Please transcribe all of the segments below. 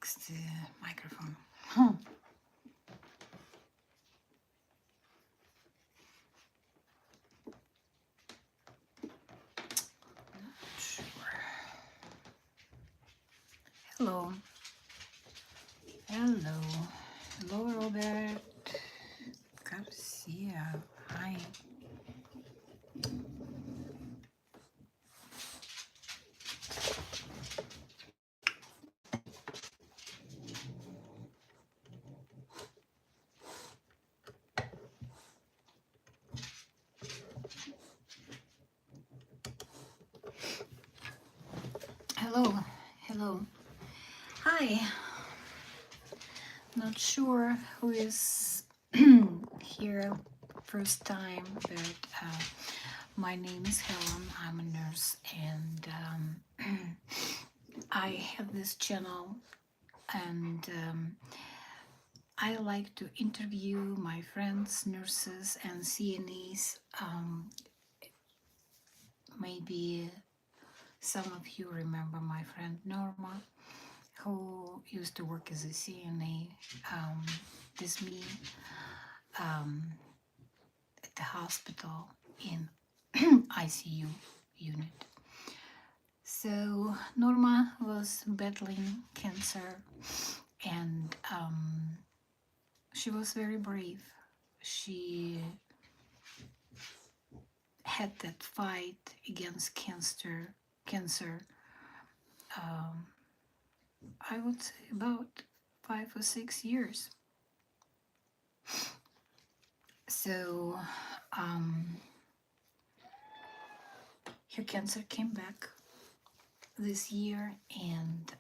fix the microphone. Sure. Hello. Hello. Hello, Robert. Garcia. Hi. Hello. Hello. Hi. Not sure who is here first time, but my name is Helen. I'm a nurse, and I have this channel, and I like to interview my friends, nurses, and CNEs. Maybe some of you remember my friend Norma, who used to work as a CNA with me at the hospital in I.C.U. unit. So Norma was battling cancer, and she was very brave. She had that fight against cancer. I would say about 5 or 6 years. So her cancer came back this year, and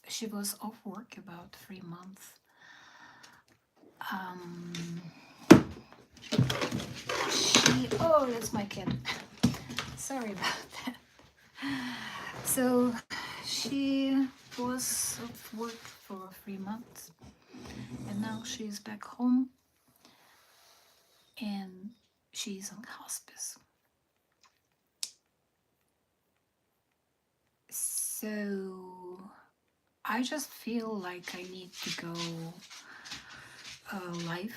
she was off work about 3 months. Oh, that's my cat. Sorry about that. So she was off work for 3 months, and now she's back home, and she's on hospice. So I just feel like I need to go live,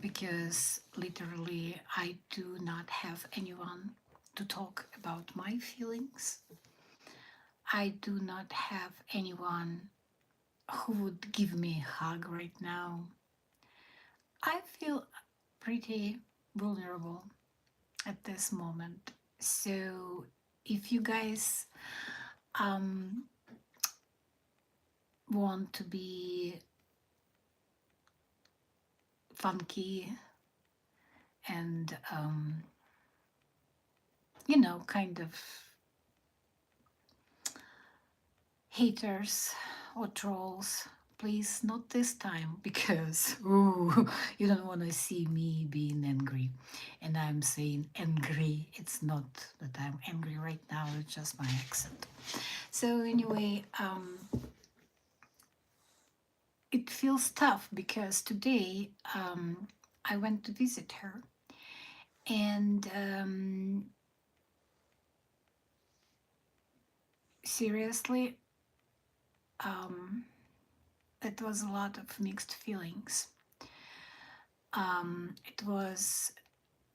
because literally I do not have anyone to talk about my feelings. I do not have anyone who would give me a hug right now. I feel pretty vulnerable at this moment. So if you guys want to be funky and kind of haters or trolls, please not this time, because ooh, you don't want to see me being angry. And I'm saying angry, it's not that I'm angry right now, it's just my accent. So anyway, it feels tough because today I went to visit her, and seriously, it was a lot of mixed feelings. It was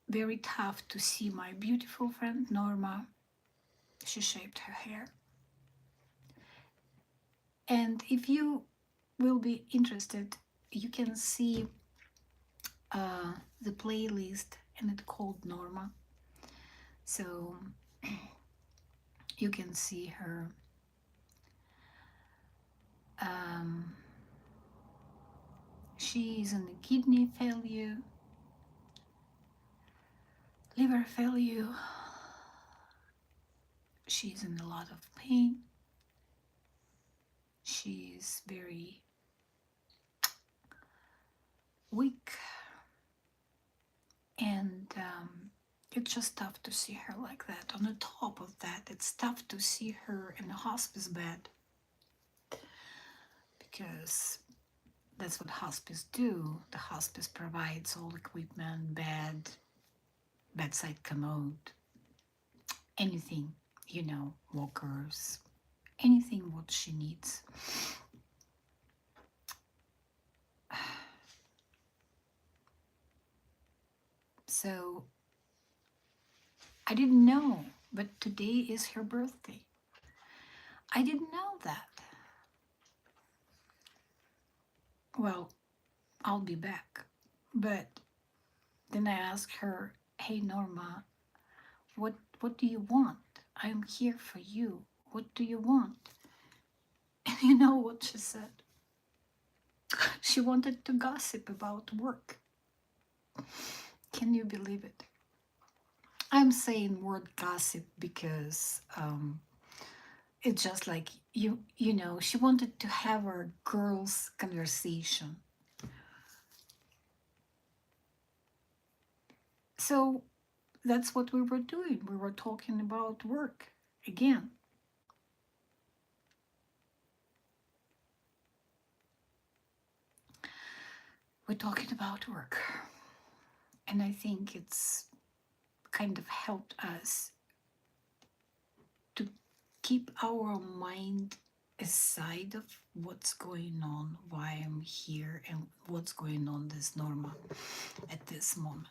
very tough to see my beautiful friend Norma. She shaved her hair. And if you will be interested, you can see the playlist, and it's called Norma. So you can see her. She is in a kidney failure, liver failure. She's in a lot of pain. She is very weak, and it's just tough to see her like that. On the top of that, it's tough to see her in a hospice bed, because that's what hospice do. The hospice provides all equipment, bed, bedside commode, anything, walkers, anything what she needs. So I didn't know, but today is her birthday. I didn't know that. Well, I'll be back. But then I asked her, "Hey Norma, what do you want? I'm here for you. What do you want?" And you know what she said? She wanted to gossip about work. Can you believe it? I'm saying word gossip because it's just like you know, she wanted to have our girls' conversation. So that's what we were doing. We were talking about work again. We're talking about work. And I think it's kind of helped us to keep our mind aside of what's going on, why I'm here, and what's going on this Norma at this moment.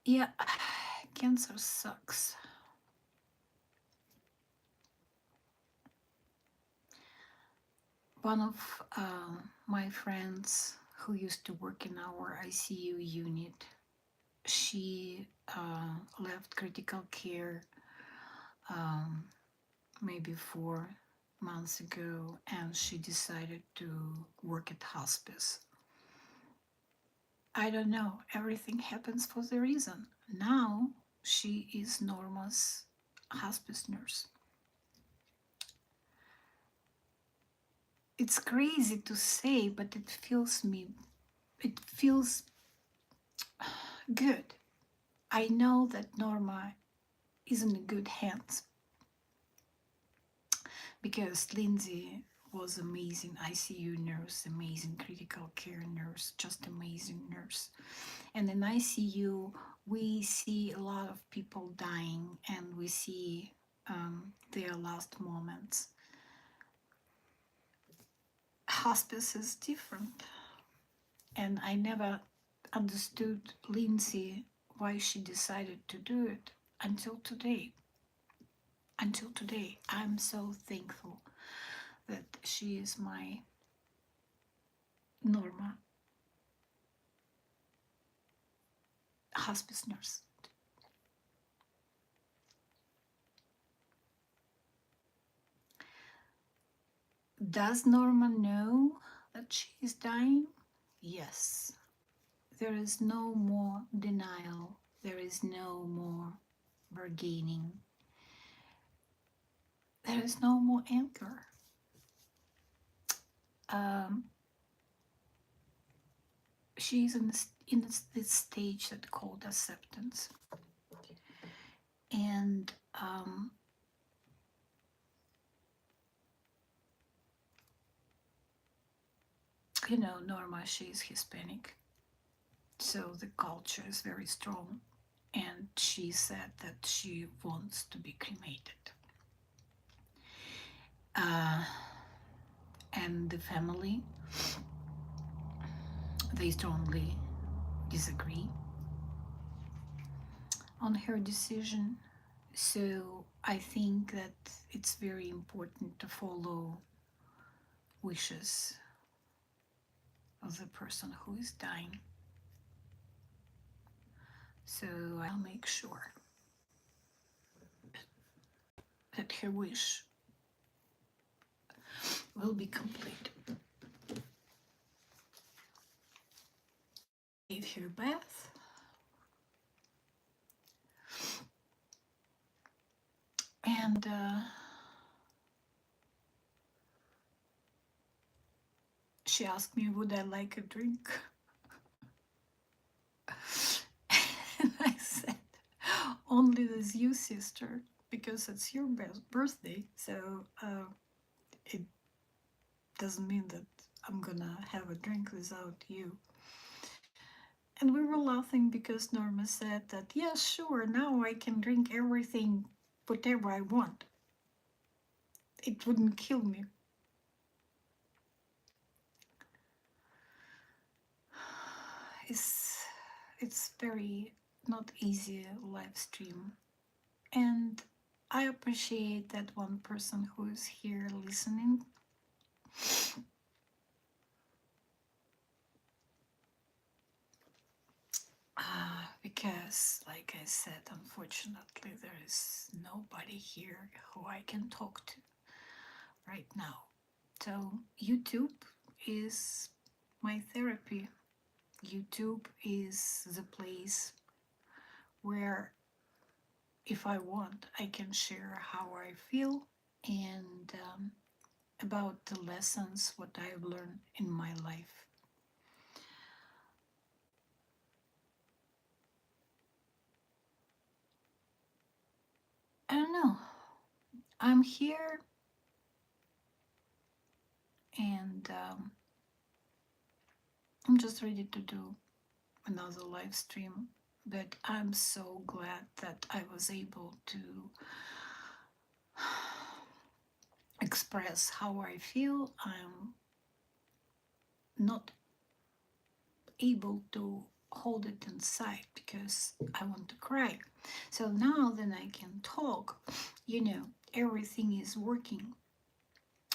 Yeah, cancer sucks. One of my friends who used to work in our I.C.U unit, she left critical care um, maybe 4 months ago, and she decided to work at hospice. I don't know, everything happens for the reason. Now she is Norma's hospice nurse. It's crazy to say, but it feels good. I know that Norma is in good hands because Lindsay was amazing ICU nurse, amazing critical care nurse, just amazing nurse. And in ICU, we see a lot of people dying, and we see their last moments. Hospice is different, and I never understood Lindsay why she decided to do it until today. Until today, I'm so thankful that she is my Norma hospice nurse. Does Norma know that she is dying? Yes. There is no more denial. There is no more bargaining. There is no more anger. Um, she is in this stage that called acceptance. And you know, Norma, she is Hispanic, so the culture is very strong. And she said that she wants to be cremated. Uh, and the family, they strongly disagree on her decision. So I think that it's very important to follow wishes of the person who is dying. So I'll make sure that her wish will be complete. Gave her bath, and she asked me, would I like a drink? And I said, only with you, sister, because it's your birthday. So it doesn't mean that I'm gonna have a drink without you. And we were laughing because Norma said that, yes, sure, now I can drink everything, whatever I want. It wouldn't kill me. It's, it's very not easy live stream. And I appreciate that one person who is here listening. Because, like I said, unfortunately, there is nobody here who I can talk to right now. So, YouTube is my therapy. YouTube is the place where, if I want, I can share how I feel and about the lessons, what I've learned in my life. I don't know. I'm here and I'm just ready to do another live stream. But I'm so glad that I was able to express how I feel. I'm not able to hold it inside because I want to cry. So now that I can talk, everything is working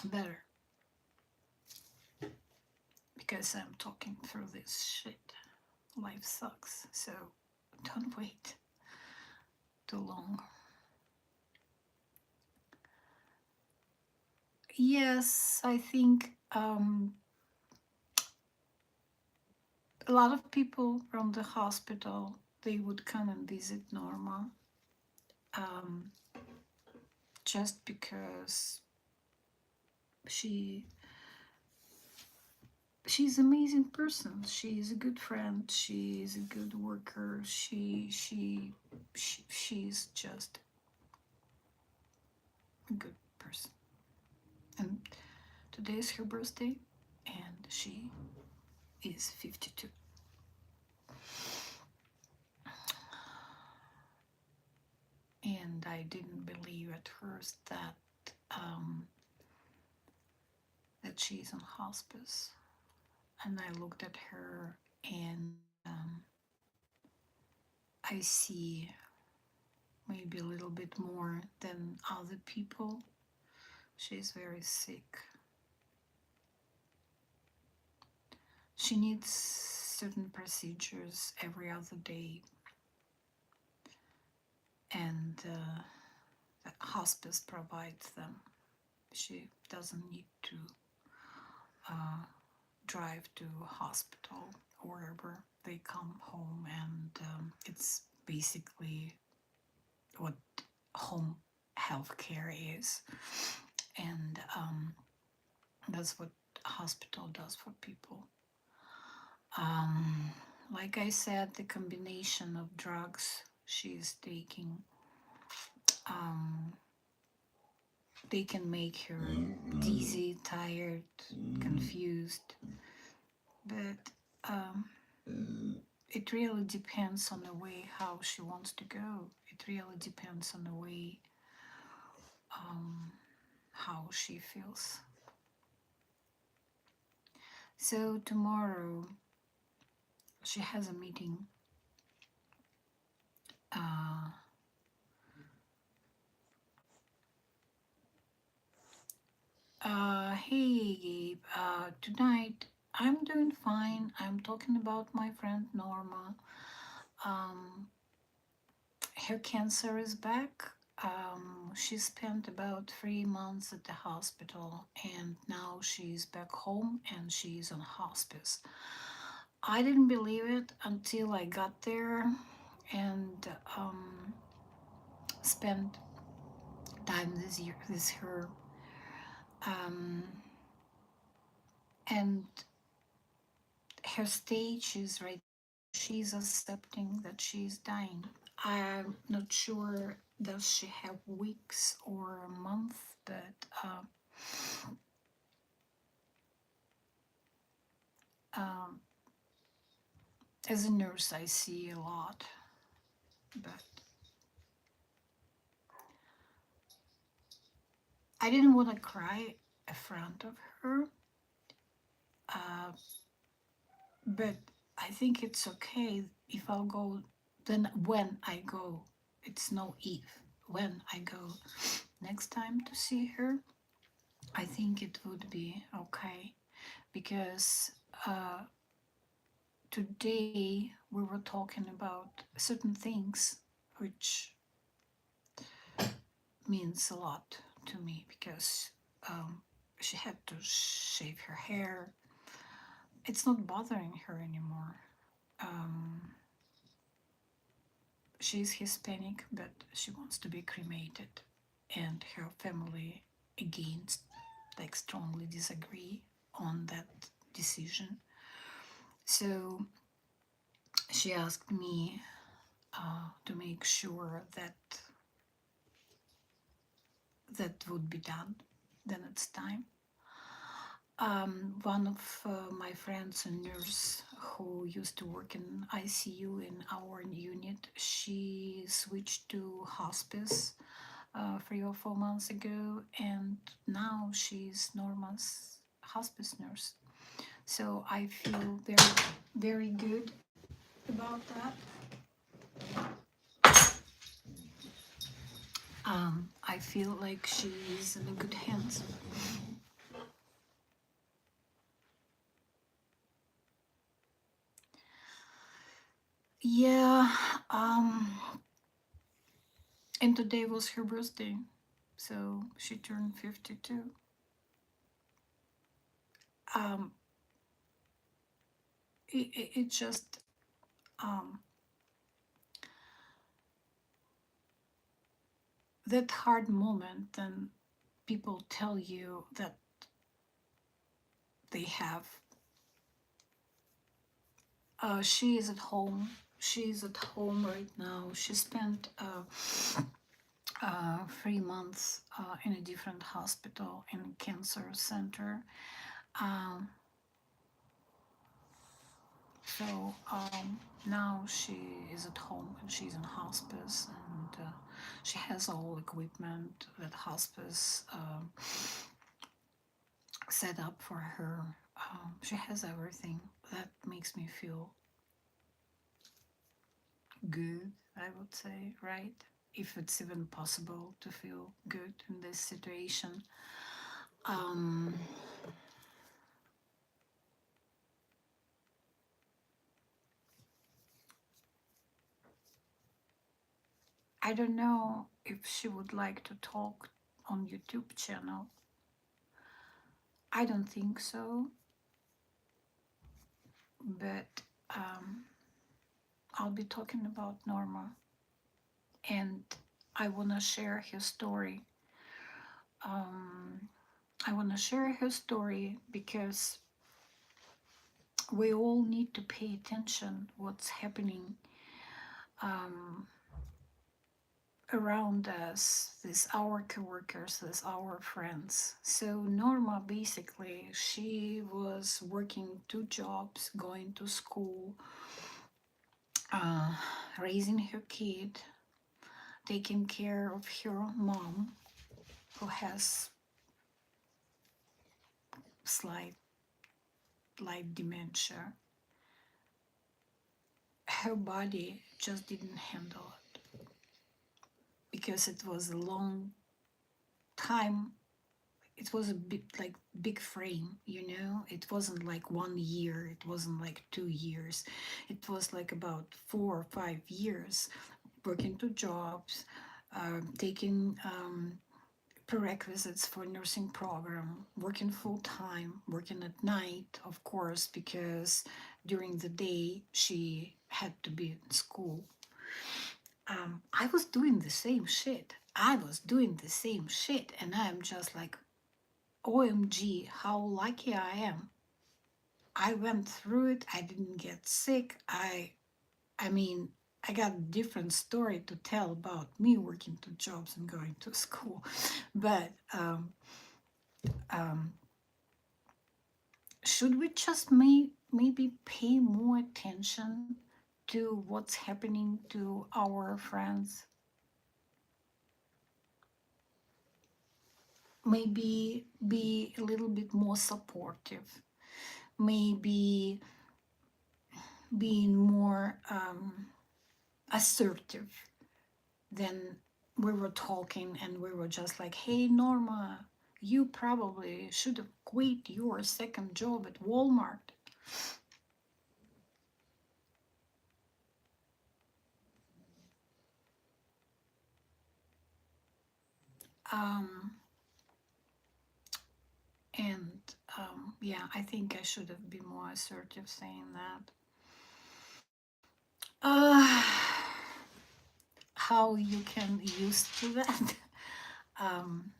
better because I'm talking through this shit. Life sucks, so don't wait too long. Yes, I think a lot of people from the hospital, they would come and visit Norma, um, just because she she's an amazing person. She's a good friend. She's a good worker. She's just a good person. And today is her birthday, and she is 52. And I didn't believe at first um, that she's on hospice. And I looked at her, and I see maybe a little bit more than other people. She's very sick. She needs certain procedures every other day, and the hospice provides them. She doesn't need to uh, drive to hospital or wherever. They come home, and it's basically what home healthcare is, and that's what hospital does for people. Um, like I said, the combination of drugs she's taking, um, they can make her dizzy, tired, confused, but um, it really depends on the way how she wants to go. It really depends on the way how she feels. So tomorrow she has a meeting. Uh, hey Gabe, tonight I'm doing fine. I'm talking about my friend Norma. Um, her cancer is back. She spent about 3 months at the hospital, and now she's back home and she's on hospice. I didn't believe it until I got there and spent time this year with her. Um, and her stage is right. She's accepting that she's dying. I'm not sure does she have weeks or a month, but um, As a nurse, I see a lot, but I didn't want to cry in front of her. Uh, but I think it's okay if I'll go. Then when I go, it's no if. When I go next time to see her, I think it would be okay because uh, today we were talking about certain things which means a lot to me because um, she had to shave her hair. It's not bothering her anymore. Um, she's Hispanic, but she wants to be cremated, and her family against, like, strongly disagree on that decision. So she asked me to make sure that that would be done. Then it's time. One of my friends, a nurse who used to work in I.C.U in our unit, she switched to hospice 3 or 4 months ago, and now she's Norma's hospice nurse. So I feel very, very good about that. I feel like she's in good hands. Yeah, and today was her birthday, so she turned 52. Um, it just um, that hard moment, and people tell you that they have. She is at home. She's at home right now. She spent 3 months in a different hospital in a cancer center. Um, so now she is at home and she's in hospice, and she has all equipment that hospice set up for her. She has everything. That makes me feel good, I would say, right? If it's even possible to feel good in this situation. Um, I don't know if she would like to talk on YouTube channel. I don't think so, but I'll be talking about Norma, and I want to share her story. Um, I want to share her story because we all need to pay attention what's happening um, around us, these our coworkers, these our friends. So Norma, basically, she was working 2 jobs, going to school, uh, raising her kid, taking care of her mom, who has slight light dementia. Her body just didn't handle it because it was a long time. It was a bit like big frame, you know. It wasn't like 1 year, it wasn't like 2 years. It was like about 4 or 5 years working 2 jobs, taking prerequisites for nursing program, working full time, working at night, of course, because during the day she had to be in school. I was doing the same shit. I was doing the same shit, and I'm just like, OMG, how lucky I am. I went through it. I didn't get sick. I mean, I got a different story to tell about me working 2 jobs and going to school, but um, should we just maybe pay more attention to what's happening to our friends? Maybe be a little bit more supportive, maybe being more assertive than we were talking and we were just like, hey, Norma, you probably should have quit your second job at Walmart. Um, and yeah, I think I should have been more assertive saying that. Uh, how you can use to that? um,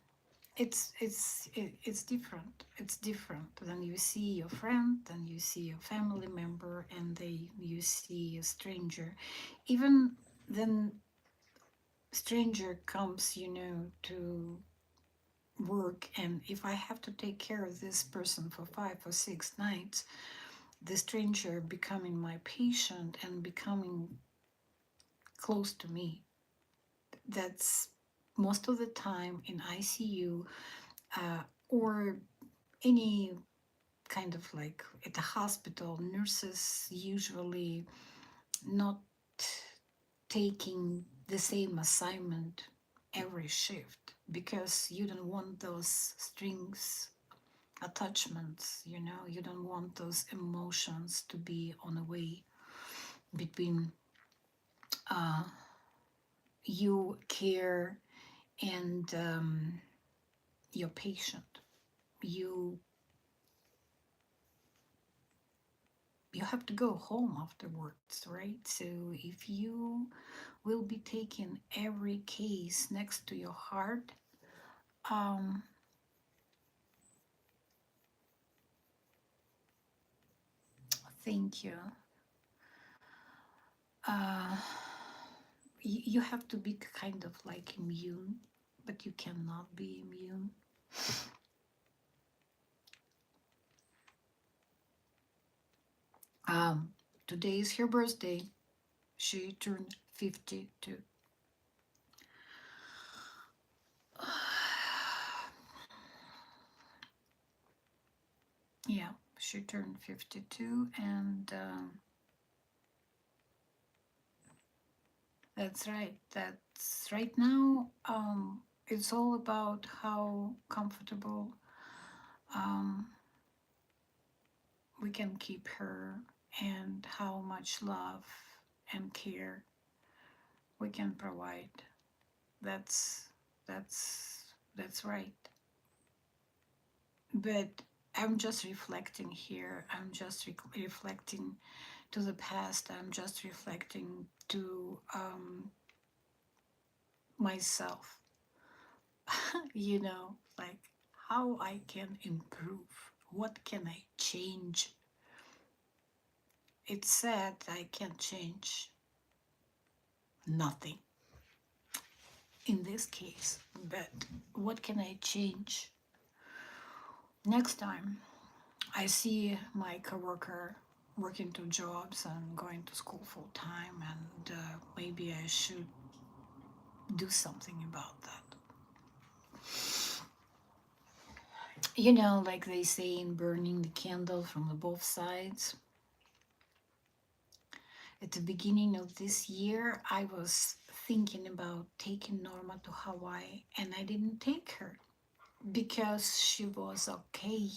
it's different. It's different when you see your friend, then you see your family member, and they you see a stranger. Even then, stranger comes, to work, and if I have to take care of this person for 5 or 6 nights, the stranger becoming my patient and becoming close to me. That's most of the time in ICU, or any kind of like at the hospital, nurses usually not taking the same assignment every shift because you don't want those strings attachments, you don't want those emotions to be on a way between uh, you care and your patient. You you have to go home afterwards, right? So if you will be taking every case next to your heart, um, thank you. Uh, you have to be kind of like immune, but you cannot be immune. Um, Today is her birthday. She turned 52. Yeah, she turned 52, and that's right. That's right now. It's all about how comfortable um, we can keep her and how much love and care we can provide. That's that's right. But I'm just reflecting here. I'm just reflecting to the past. I'm just reflecting to myself. Like how I can improve. What can I change? It's sad I can't change nothing in this case, but what can I change? Next time I see my coworker working 2 jobs and going to school full time, and maybe I should do something about that. Like they say in burning the candle from the both sides. At the beginning of this year, I was thinking about taking Norma to Hawaii, and I didn't take her because she was okay.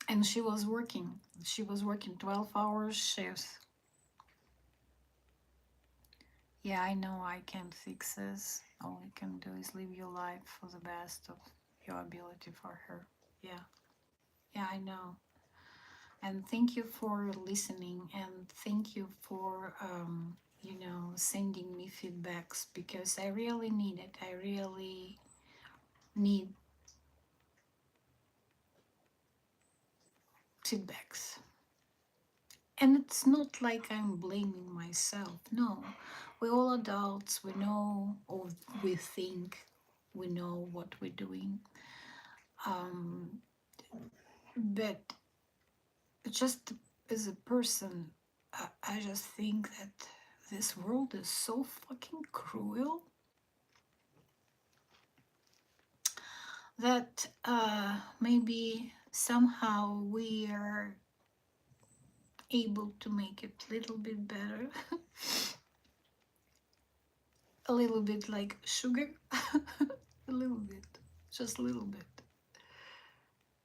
And she was working. She was working 12-hour shifts. Yeah, I know I can't fix this. All you can do is live your life for the best of your ability for her. Yeah, yeah, I know. And thank you for listening, and thank you for sending me feedbacks, because I really need it. I really need feedbacks. And it's not like I'm blaming myself. No, we're all adults. We know, or we think, We know what we're doing. Um, but just as a person, I just think that this world is so fucking cruel that maybe somehow we are able to make it a little bit better. A little bit like sugar. A little bit, just a little bit.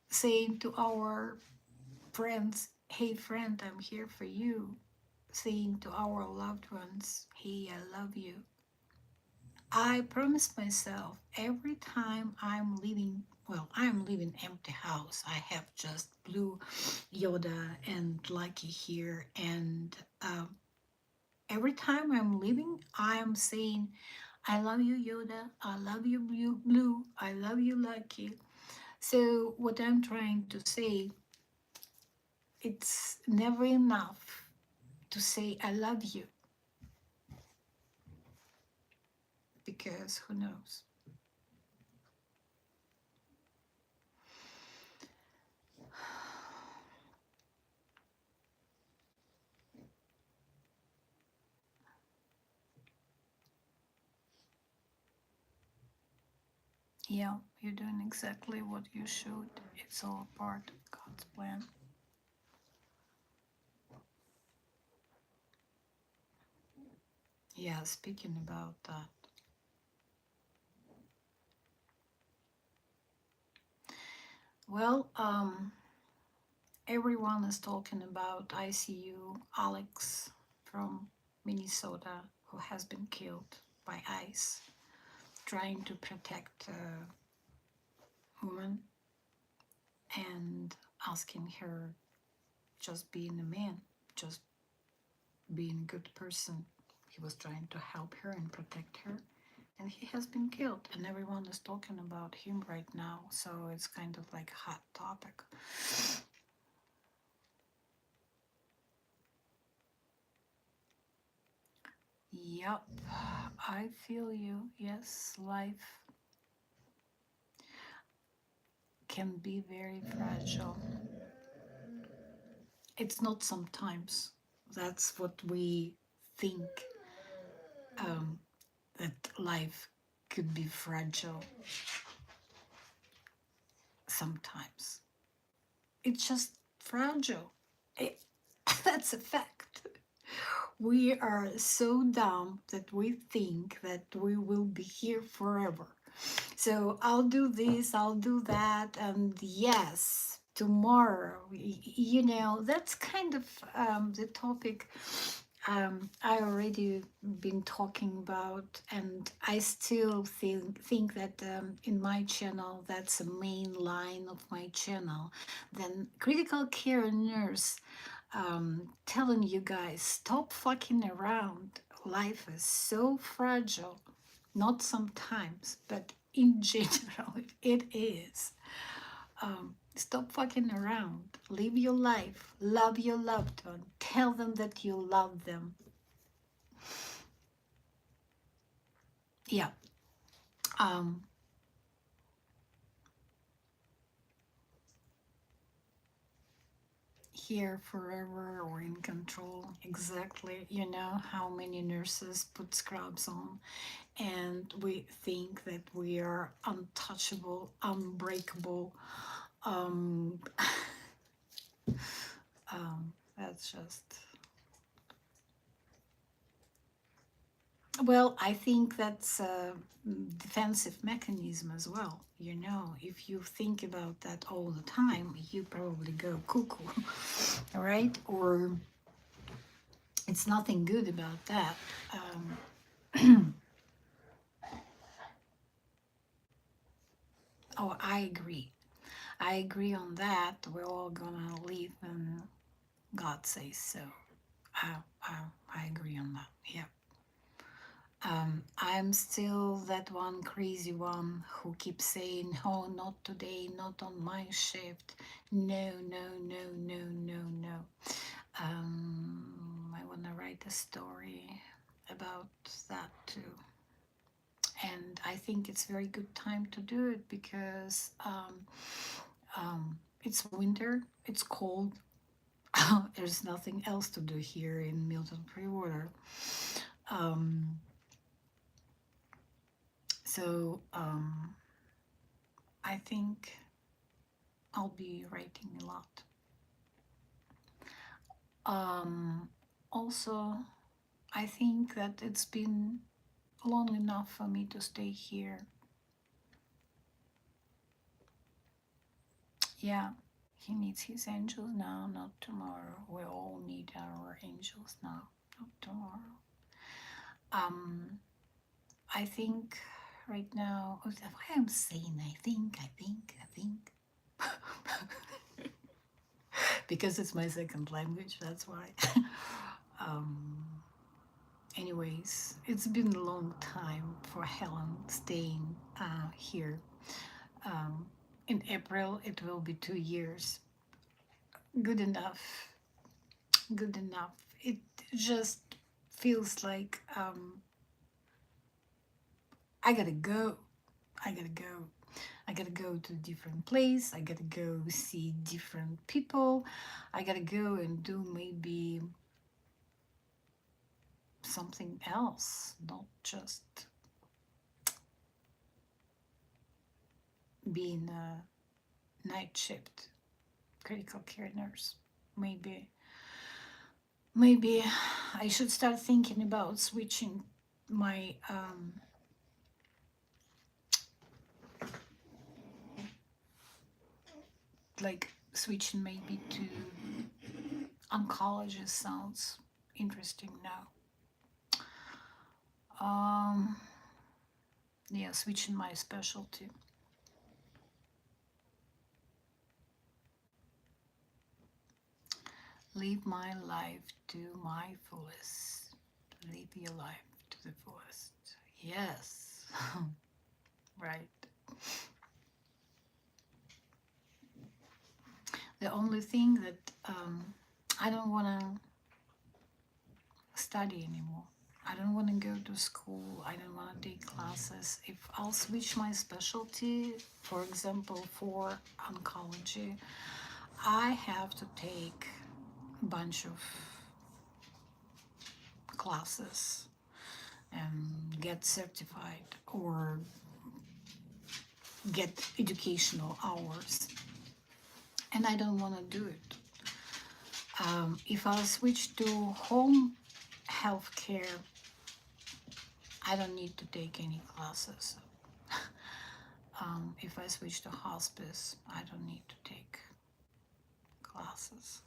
Saying to our friends, hey friend, I'm here for you. Saying to our loved ones, hey, I love you. I promise myself every time I'm leaving, well, I'm leaving empty house. I have just blue Yoda and Lucky here. And every time I'm leaving, I'm saying, I love you, Yoda. I love you, Blue. I love you, Lucky. So what I'm trying to say, it's never enough to say I love you, because who knows? Yeah, you're doing exactly what you should. It's all part of God's plan. Yeah, speaking about that. Well, everyone is talking about I.C.U. Alex from Minnesota, who has been killed by ICE, trying to protect a woman and asking her just being a man, just being a good person. He was trying to help her and protect her, and he has been killed, and everyone is talking about him right now, so it's kind of like a hot topic. Yep, I feel you. Yes, life can be very fragile. It's not sometimes. That's what we think, um, that life could be fragile sometimes. It's just fragile. It, that's a fact. We are so dumb that we think that we will be here forever. So I'll do this, I'll do that, and yes, tomorrow, that's kind of the topic I already been talking about, and I still think that in my channel, that's the main line of my channel. Then critical care nurse, telling you guys, stop fucking around. Life is so fragile. Not sometimes, but in general, it is. Stop fucking around. Live your life. Love your loved one. Tell them that you love them. Yeah. Um, Here forever or in control. Exactly. You know how many nurses put scrubs on, and we think that we are untouchable, unbreakable. Um, that's just, well, I think that's a defensive mechanism as well. If you think about that all the time, you probably go cuckoo, right? Or it's nothing good about that. Oh, I agree. I agree on that. We're all gonna live and God says so. I, I, I agree on that. Yeah. I'm still that one crazy one who keeps saying, oh, not today, not on my shift. No, no, no, no, no, no. I want to write a story about that too. And I think it's very good time to do it because it's winter, it's cold. There's nothing else to do here in Milton Freewater. Um, so I think I'll be writing a lot. Um, Also, I think that it's been long enough for me to stay here. Yeah, he needs his angels now, not tomorrow. We all need our angels now, not tomorrow. Um, I think right now, why I'm saying I think, because it's my second language, that's why. um, Anyways, it's been a long time for Helen staying here. Um, in April, it will be 2 years. Good enough. Good enough. It just feels like I gotta go. I gotta go. I gotta go to a different place. I gotta go see different people. I gotta go and do maybe something else, not just being a night shift critical care nurse. Maybe, maybe I should start thinking about switching my like switching maybe to oncology. Sounds interesting now. Um, yeah, switching my specialty. Live my life to my fullest. Live your life to the fullest. Yes, right. The only thing that I don't want to study anymore. I don't want to go to school. I don't want to take classes. If I'll switch my specialty, for example, for oncology, I have to take a bunch of classes and get certified or get educational hours. And I don't want to do it. If I switch to home health care, I don't need to take any classes. If I switch to hospice, I don't need to take classes.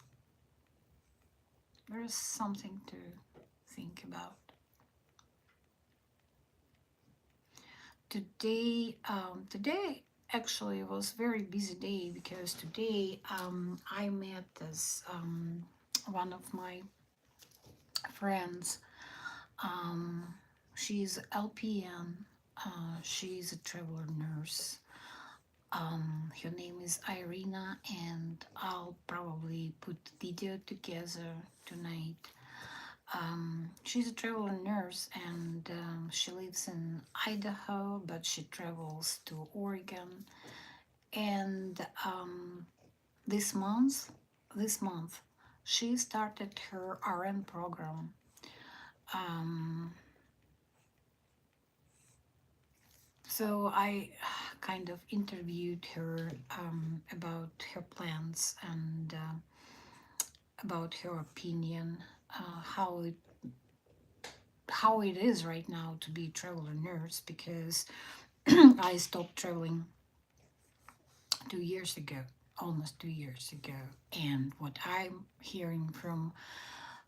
There's something to think about. Today actually was a very busy day because today I met this one of my friends. Um, she's LPN. She's a traveler nurse. Her name is Irina, and I'll probably put video together tonight. She's a traveler nurse, and she lives in Idaho, but she travels to Oregon. And this month, this month, she started her RN program. Um, so I kind of interviewed her about her plans and about her opinion, how it is right now to be a traveler nurse, because I stopped traveling 2 years ago, almost 2 years ago. And what I'm hearing from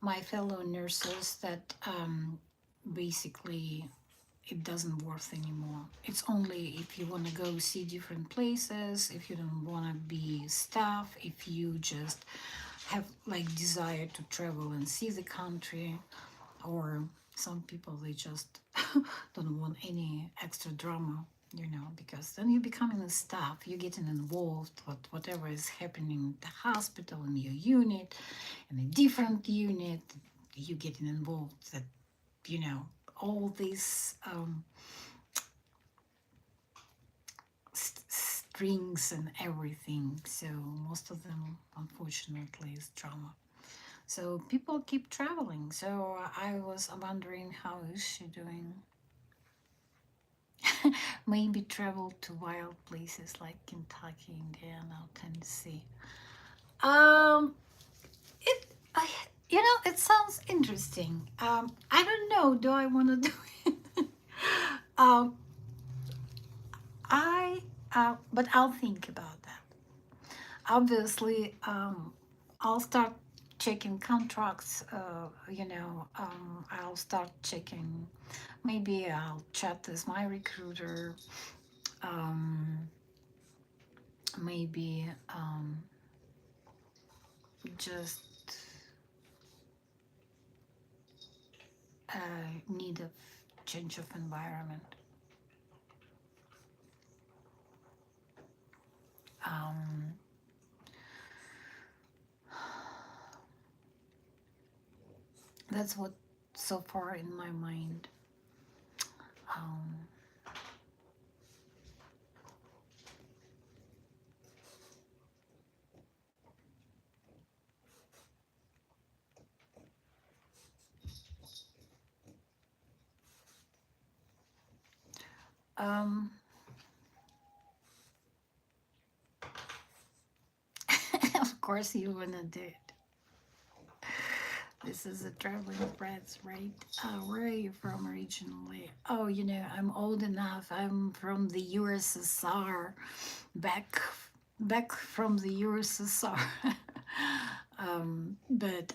my fellow nurses that basically it doesn't worth anymore. It's only if you want to go see different places, if you don't want to be staff, if you just have like desire to travel and see the country, or some people they just don't want any extra drama, because then you're becoming a staff, you're getting involved with whatever is happening in the hospital, in your unit, in a different unit, you getting involved that, all these drinks and everything. So most of them, unfortunately, is drama. So people keep traveling. So I was wondering how is she doing? Maybe travel to wild places like Kentucky, Indiana, Tennessee. Um, it, I, it sounds interesting. I don't know. Do I want to do it? um, I, but I'll think about that. Obviously, I'll start checking contracts. I'll start checking. Maybe I'll chat with my recruiter. Um, maybe just need a change of environment. Um, that's what so far in my mind. Um, um, of course, you wanna do it. This is a traveling friends, right? Where are you from originally? Oh, I'm old enough. I'm from the USSR, back, back from the USSR. But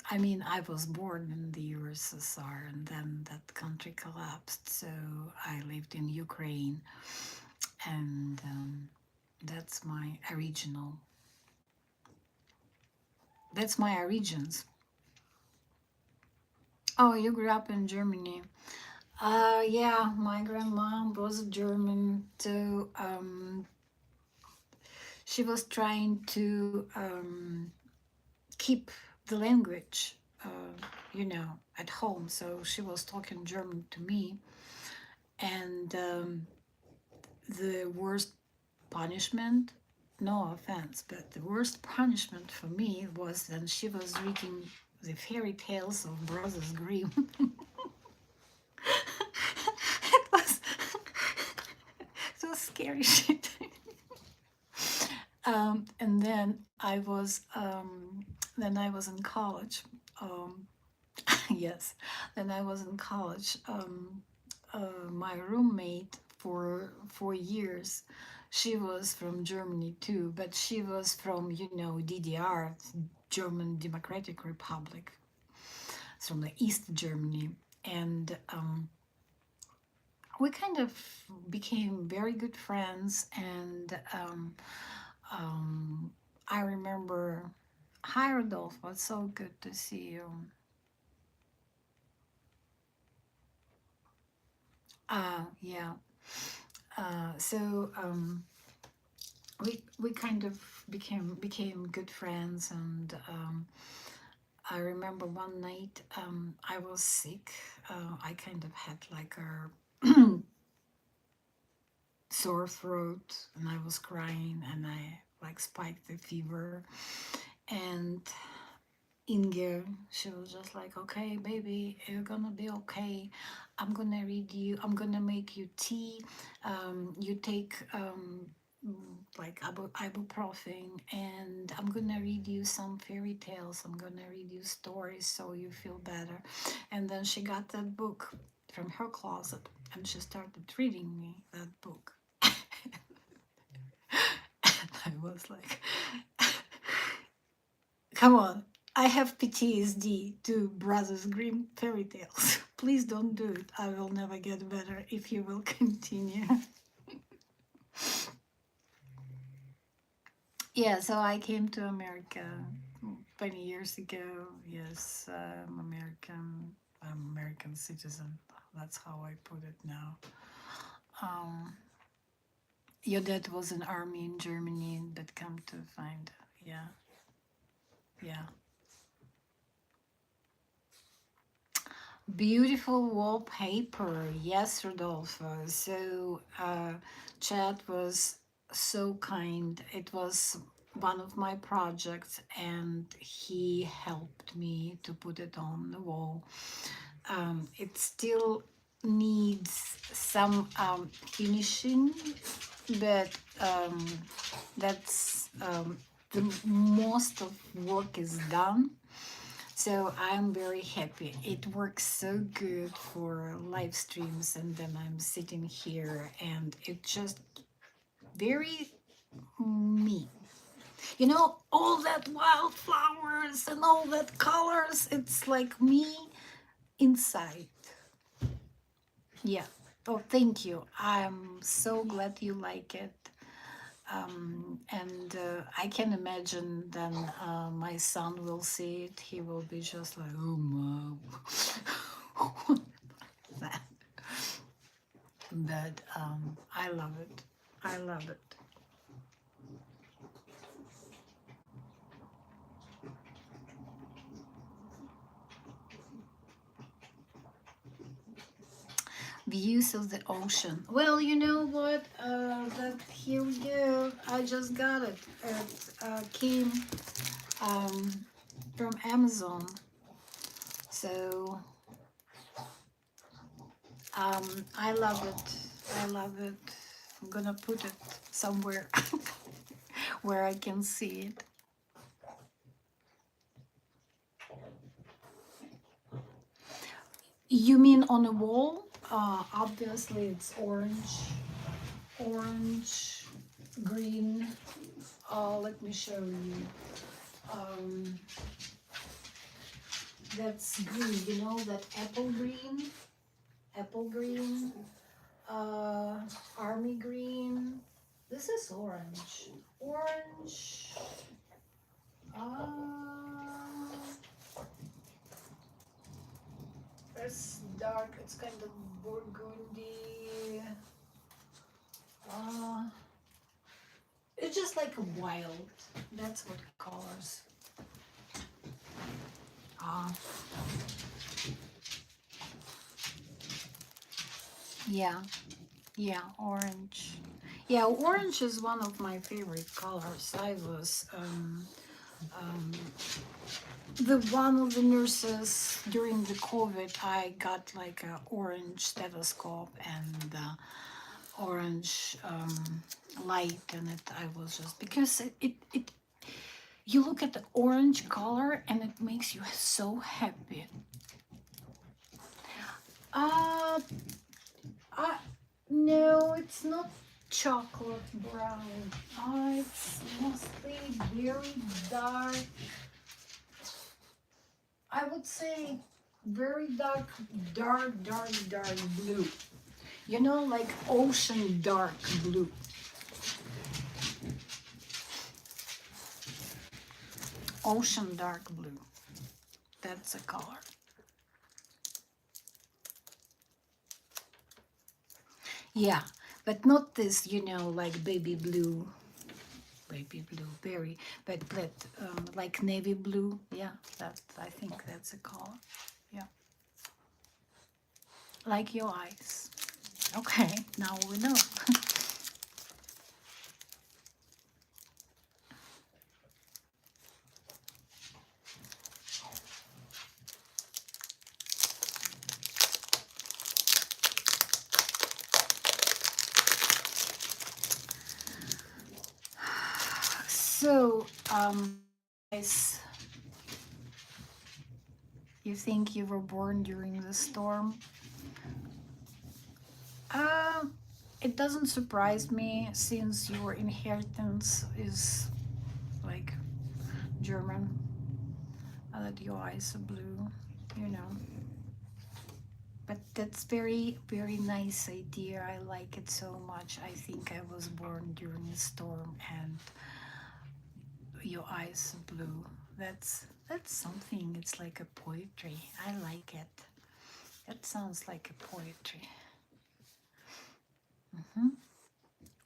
I mean, I was born in the USSR, and then that country collapsed. So I lived in Ukraine, and that's my original. That's my origins. Oh, you grew up in Germany. Yeah, my grandma was German, so she was trying to keep the language, at home. So she was talking German to me, and the worst punishment, no offense, but the worst punishment for me was when she was reading the fairy tales of Brothers Grimm. It was so scary shit. And then I was in college. Um, yes, then I was in college. My roommate for 4 years, she was from Germany too, but she was from DDR, German Democratic Republic, from the East Germany, and we kind of became very good friends. And um, I remember, hi Rodolfo, it's so good to see you. Yeah. So we kind of became good friends, and I remember one night I was sick. I kind of had like a sore throat, and I was crying, and I like spiked the fever. And Inge, she was just like, okay, baby, you're gonna be okay. I'm gonna make you tea. You take like ibuprofen, and I'm gonna read you some fairy tales. I'm gonna read you stories so you feel better. And then she got that book from her closet, and she started reading me that book. And I was like, come on, I have PTSD to Brothers Grimm fairy tales. Please don't do it. I will never get better if you will continue. Yeah, so I came to America 20 years ago. Yes, I'm American. I'm American citizen. That's how I put it now. Um, your dad was an army in Germany, but come to find, yeah, yeah. Beautiful wallpaper. Yes, Rodolfo. So, chat was so kind. It was one of my projects, and he helped me to put it on the wall. It still needs some finishing, but that's the most of work is done. So I'm very happy. It works so good for live streams, and then I'm sitting here, and it just very me. You know, all that wildflowers and all that colors, it's like me inside. Yeah. Oh, thank you. I'm so glad you like it. And I can imagine then my son will see it. He will be just like, oh, mom. That. But I love it. I love it. Views of the ocean. Well, you know what? That here we go. I just got it. It came um, from Amazon. So I love it. I love it. I'm gonna put it somewhere where I can see it. You mean on a wall? Obviously, it's orange, green. Let me show you. Um, that's green. You know that apple green, uh, army green. This is orange. Orange. Uh, it's dark. It's kind of burgundy. Uh, it's just like a wild. That's what colors. Uh, yeah, yeah, orange. Yeah, orange is one of my favorite colors. I was um, the one of the nurses during the COVID. I got like a orange stethoscope and orange light in it. I was just because it you look at the orange color and it makes you so happy. Uh, I no, it's not chocolate brown. It's mostly very dark. I would say very dark blue. You know, like ocean dark blue. Ocean dark blue. That's a color. Yeah, but not this, you know, like baby blue, very, but like navy blue. Yeah, that I think that's a color. Yeah, like your eyes. Okay, now we know. So, guys, you think you were born during the storm? Uh, it doesn't surprise me since your inheritance is like German, that your eyes are blue, you know. But that's very nice idea. I like it so much. I think I was born during a storm and your eyes are blue. That's something. It's like a poetry. I like it. That sounds like a poetry.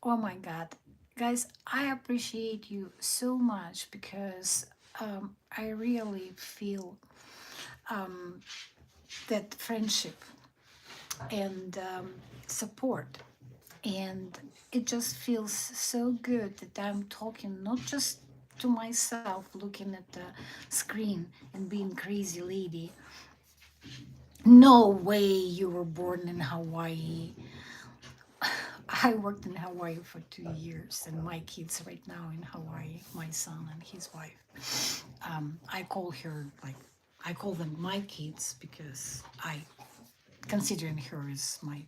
Oh my God. Guys, I appreciate you so much because I really feel um, that friendship and support. And it just feels so good that I'm talking not just to myself, looking at the screen and being crazy lady. No way you were born in Hawaii. I worked in Hawaii for 2 years, and my kids right now in Hawaii, my son and his wife. I call her like I call them my kids because I considering her as my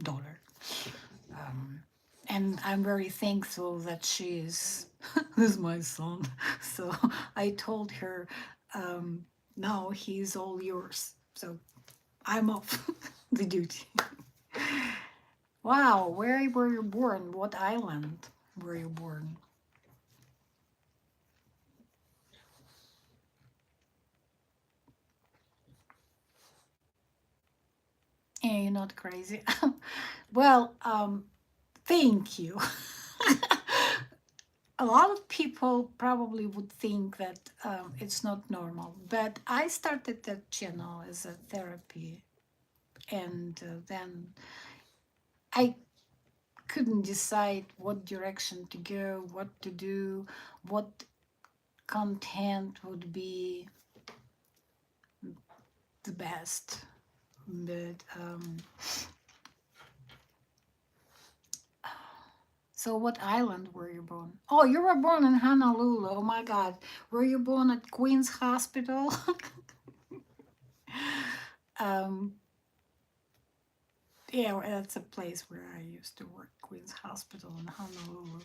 daughter. And I'm very thankful that she is my son. So I told her, now he's all yours. So I'm off the duty. Wow, where were you born? What island were you born? Yeah, you're not crazy. Well, thank you. A lot of people probably would think that it's not normal, but I started that channel as a therapy, and then I couldn't decide what direction to go, what to do, what content would be the best. But so, what island were you born? Oh, you were born in Honolulu. Oh my God, were you born at Queen's Hospital? um, yeah, that's a place where I used to work. Queen's Hospital in Honolulu,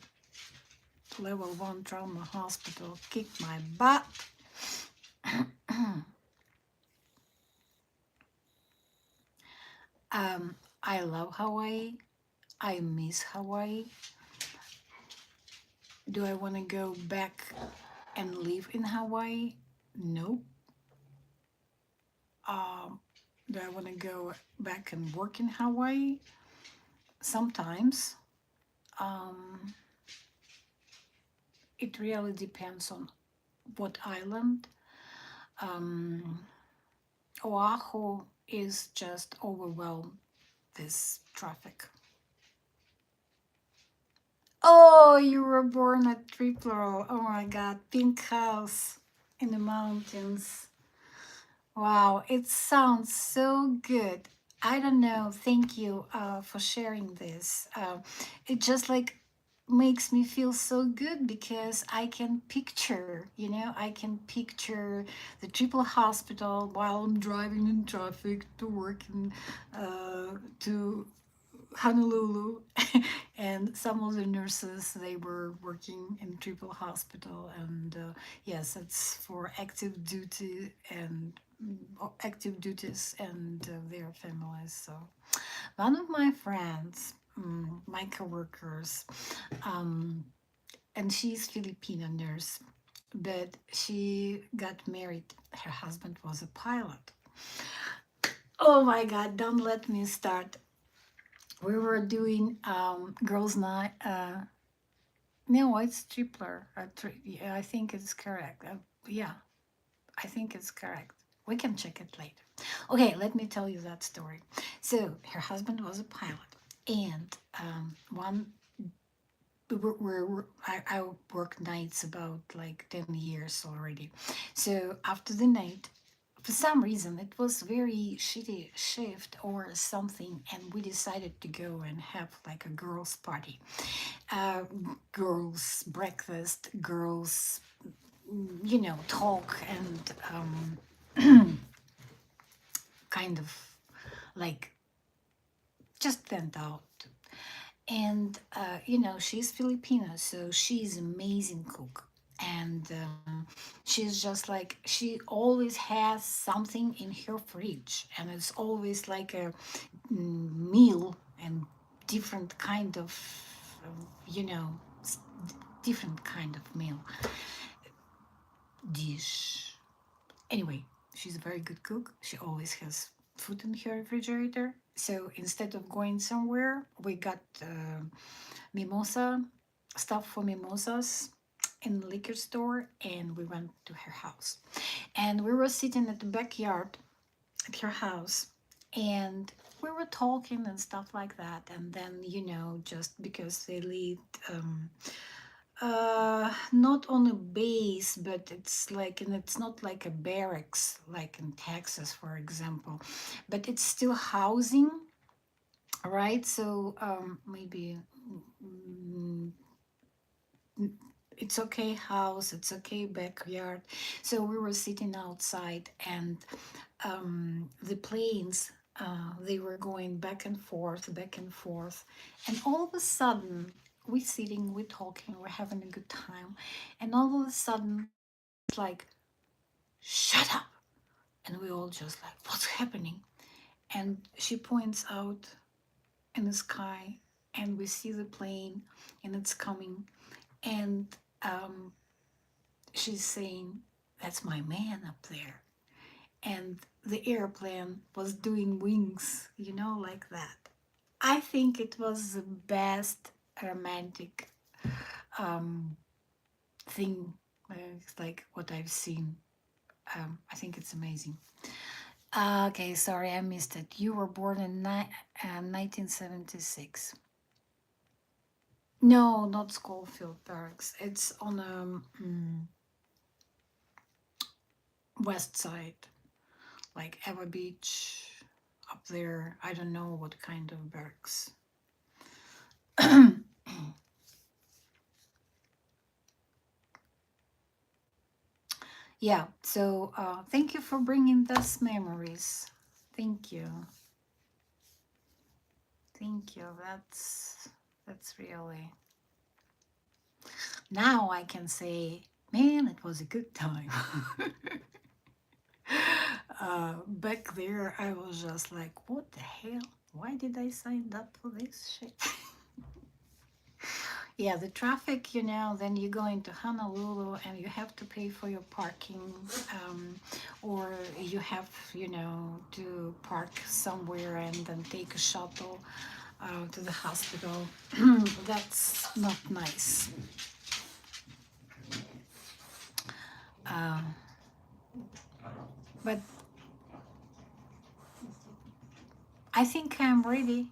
level 1 trauma hospital. Kicked my butt. I love Hawaii. I miss Hawaii. Do I want to go back and live in Hawaii? Nope. Um, do I want to go back and work in Hawaii? Sometimes. Um, it really depends on what island. Um, Oahu is just overwhelmed this traffic. Oh, you were born at Triplo. Oh my God, pink house in the mountains. Wow, it sounds so good. I don't know. Thank you for sharing this. It just like makes me feel so good because I can picture, I can picture the triple hospital while I'm driving in traffic to work to Honolulu, and some of the nurses they were working in triple hospital, and yes, it's for active duties and their families. So one of my friends, my coworkers, um, and she's Filipino nurse, but she got married. Her husband was a pilot. Oh my God! Don't let me start. We were doing girls' night. No, it's tripler. Yeah, I think it's correct. Yeah, I think it's correct. We can check it later. Okay, let me tell you that story. So her husband was a pilot, and one I worked nights about like 10 years already. So after the night, for some reason it was very shitty shift or something, and we decided to go and have like a girls party, uh, girls breakfast, girls talk, and kind of like just went out. And she's Filipino, so she's amazing cook. And she's just like she always has something in her fridge, and it's always like a meal and different kind of you know s- different kind of meal dish. Anyway, she's a very good cook. She always has food in her refrigerator. So instead of going somewhere, we got mimosa stuff for mimosas in the liquor store, and we went to her house. And we were sitting at the backyard at her house, And we were talking and stuff like that. And then, just because they lived not on a base, but it's like, and it's not like a barracks like in Texas, for example, but it's still housing, right? So maybe mm, it's okay house, it's okay backyard. So we were sitting outside, and the planes, they were going back and forth, and all of a sudden we're sitting, we're talking, we're having a good time, and all of a sudden it's like, shut up. And we all just like, what's happening? And she points out in the sky, and we see the plane, and it's coming, and um, she's saying, that's my man up there. And the airplane was doing wings, like that. I think it was the best romantic um, thing, like what I've seen. I think it's amazing. Okay, sorry, I missed it. You were born in 1976. No, not Schofield Barracks. It's on west side, like Eva Beach, up there. I don't know what kind of barracks. Yeah, so thank you for bringing those memories. Thank you. Thank you. That's really. Now I can say, man, it was a good time. Back there, I was just like, what the hell? Why did I sign up for this shit? Yeah, the traffic, then you go into Honolulu and you have to pay for your parking, or you have, to park somewhere and then take a shuttle to the hospital. That's not nice. Um, but I think I'm ready.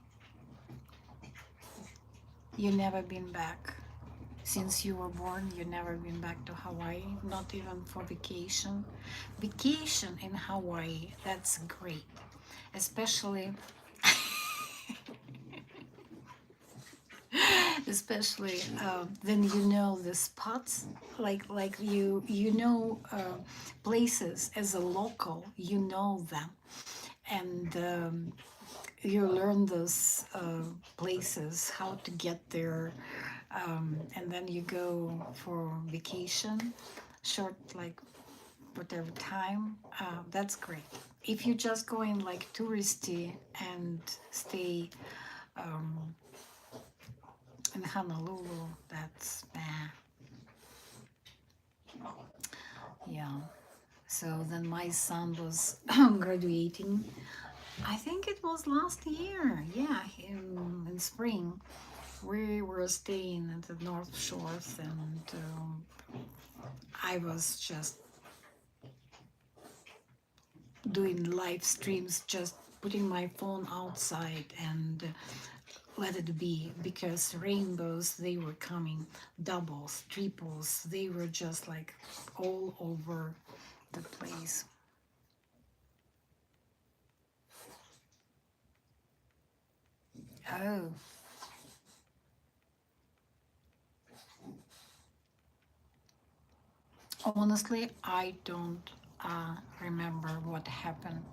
You never been back. Since you were born, you never been back to Hawaii, not even for vacation. Vacation in Hawaii, that's great. Especially especially then the spots, like places as a local, them, and you learn those places, how to get there, and then you go for vacation, short, like whatever time. That's great. If you just go in like touristy and stay um, in Honolulu, that's yeah. So then my son was graduating. I think it was last year. Yeah, in spring. We were staying at the North Shores, and I was just doing live streams, just putting my phone outside and let it be, because rainbows, they were coming, doubles, triples, they were just like all over the place. Oh, honestly, I don't remember what happened.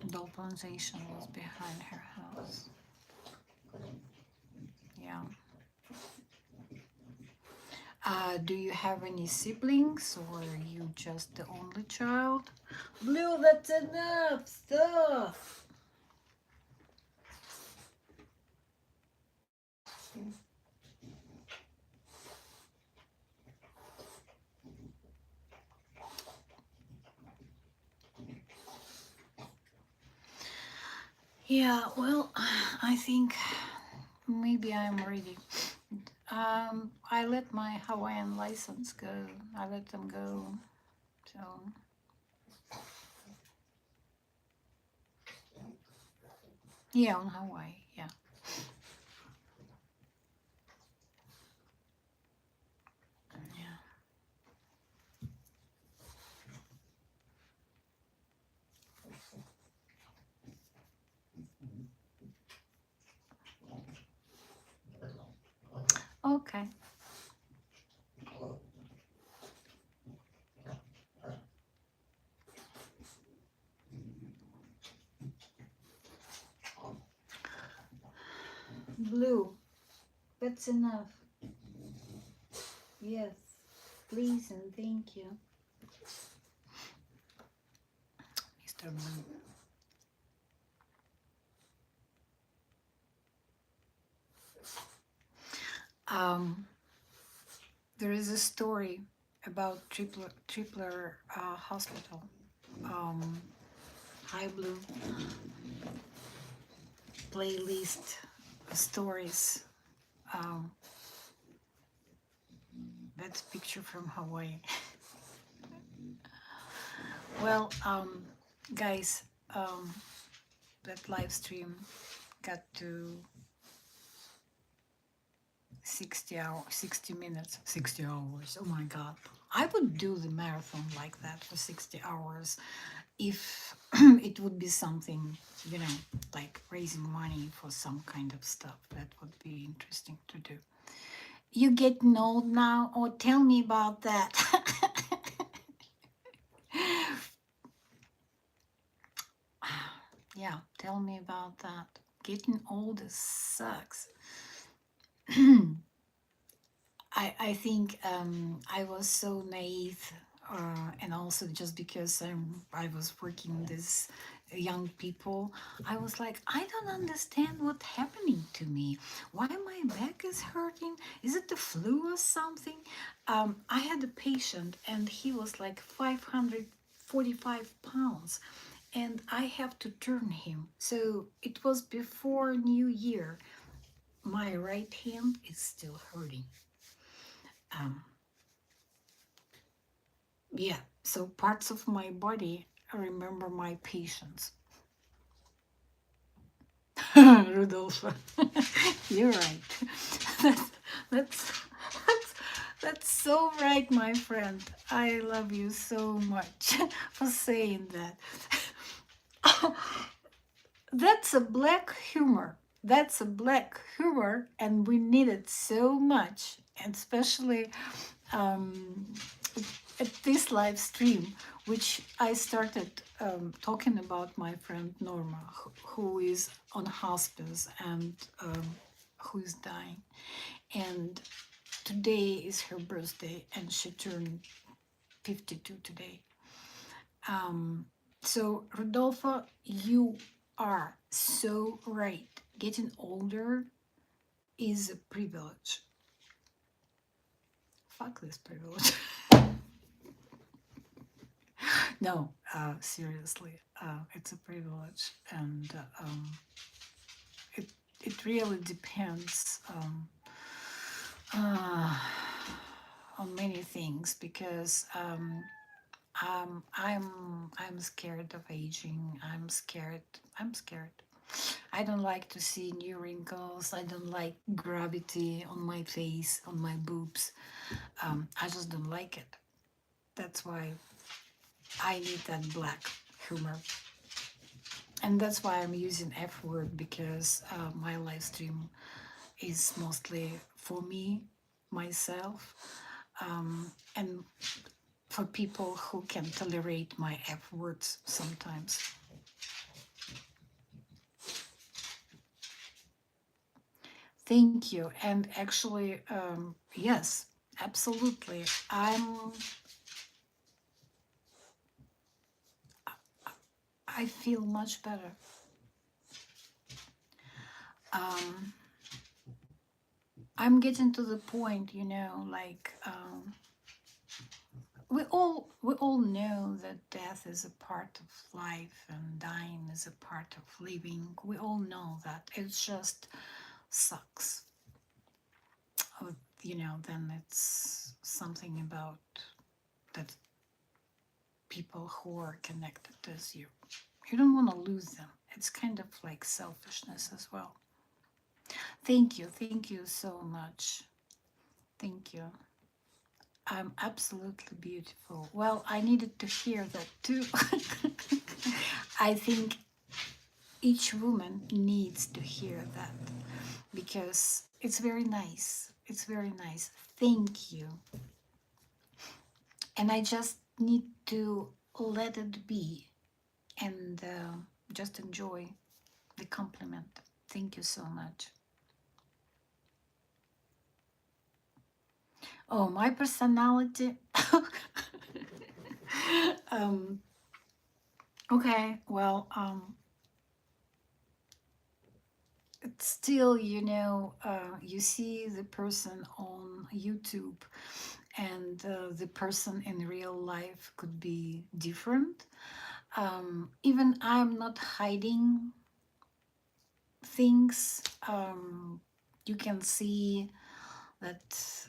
Dolphinization was behind her house. Yeah. Do you have any siblings, or are you just the only child? Blue, that's enough stuff. Yeah, well, I think maybe I'm ready. I let my Hawaiian license go. I let them go. So yeah, on Hawaii. Yeah. Yeah. Okay. Blue. That's enough. Yes. Please and thank you, Mr. Blue. Um, there is a story about Tripler Hospital. Um, Hi Blue playlist stories. Um, that's a picture from Hawaii. Well, guys, that live stream got to 60 minutes, 60 hours. Oh my God. I would do the marathon like that for 60 hours if it would be something, like raising money for some kind of stuff. That would be interesting to do. You getting old now? Or tell me about that. Yeah, tell me about that. Getting older sucks. I think I was so naive, and also just because I was working with these young people, I was like, I don't understand what's happening to me. Why my back is hurting? Is it the flu or something? I had a patient, and he was like 545 pounds, and I have to turn him. So it was before New Year. My right hand is still hurting. Um, Yeah, so parts of my body remember my patients. Rudolph, you're right. That's, that's, that's, that's so right, my friend. I love you so much for saying that. That's a black humor. That's a black humor, and we need it so much, and especially um, at this live stream, which I started talking about my friend Norma, who is on hospice and who is dying. And today is her birthday, and she turned 52 today. Um, so, Rodolfo, you are so right. Getting older is a privilege. Fuck this privilege. No, seriously, it's a privilege, and it it really depends uh, on many things because I'm scared of aging. I'm scared. I'm scared. I don't like to see new wrinkles. I don't like gravity on my face, on my boobs. I just don't like it. That's why I need that black humor. And that's why I'm using F word because my live stream is mostly for me, myself, and for people who can tolerate my F words sometimes. Thank you. And actually, yes, absolutely. I feel much better. Um, I'm getting to the point, like we all know that death is a part of life and dying is a part of living. We all know that. It just sucks. then it's something about that people who are connected as you. You don't want to lose them. It's kind of like selfishness as well. Thank you so much. Thank you. I'm absolutely beautiful. Well, I needed to hear that too. I think each woman needs to hear that because it's very nice. It's very nice. Thank you. And I just need to let it be and just enjoy the compliment. Thank you so much. Oh, my personality. um, okay, well, it's still, you see the person on YouTube and the person in real life could be different. Even I'm not hiding things. You can see that,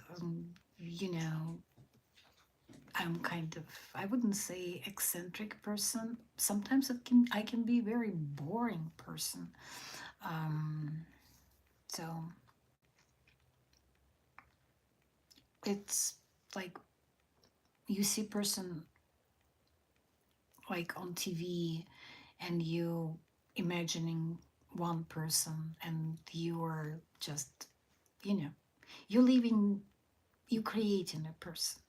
I'm kind of, I wouldn't say eccentric person. Sometimes I can be a very boring person. Um, so it's like you see person like on TV and you imagining one person and you are just, you know, you're living, you creating a person.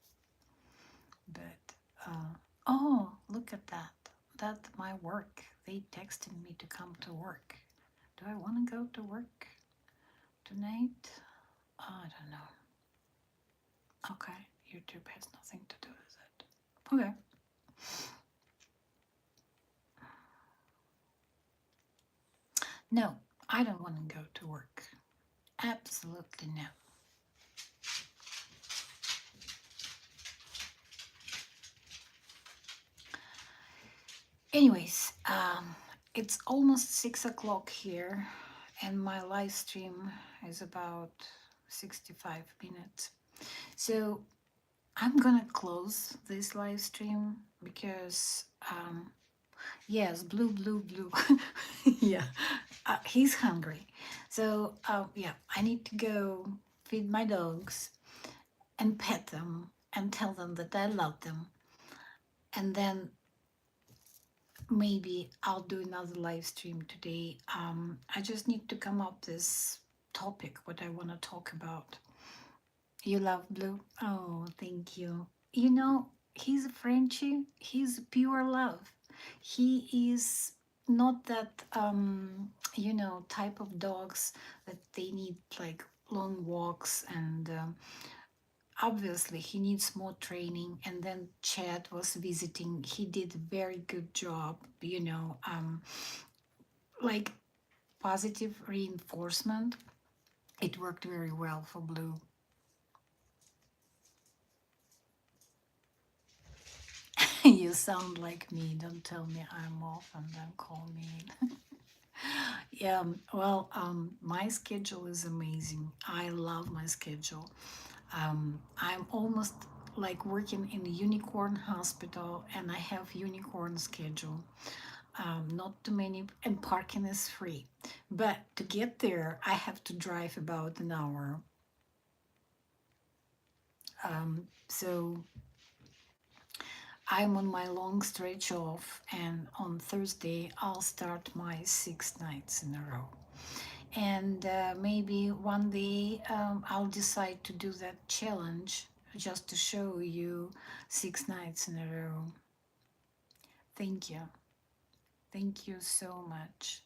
But oh, look at that. That's my work. They texted me to come to work. Do I want to go to work tonight? I don't know. Okay, YouTube has nothing to do with it. Okay. No, I don't want to go to work. Absolutely no. Anyways, it's almost 6 o'clock here, and my live stream is about 65 minutes. So I'm gonna close this live stream because, yes, blue, blue, blue. Yeah, he's hungry. So, yeah, I need to go feed my dogs and pet them and tell them that I love them. And then maybe I'll do another live stream today. I just need to come up this topic, what I want to talk about. You love blue? Oh, thank you. He's a Frenchie. He's pure love. He is not that, type of dogs that they need like long walks and obviously he needs more training. And then Chad was visiting. He did a very good job, like positive reinforcement. It worked very well for Blue. You sound like me. Don't tell me I'm off and then call me. Yeah, well, my schedule is amazing. I love my schedule. I'm almost like working in a unicorn hospital and I have unicorn schedule. Not too many, and parking is free. But to get there, I have to drive about an hour. So I'm on my long stretch off, and on Thursday, I'll start my 6 nights in a row. And maybe one day I'll decide to do that challenge just to show you 6 nights in a row. Thank you. Thank you so much.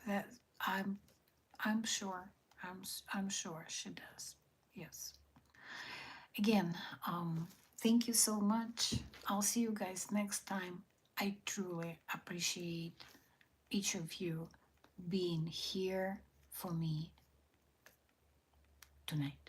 That I'm I'm sure. I'm sure she does. Yes. Again, thank you so much. I'll see you guys next time. I truly appreciate each of you being here for me tonight.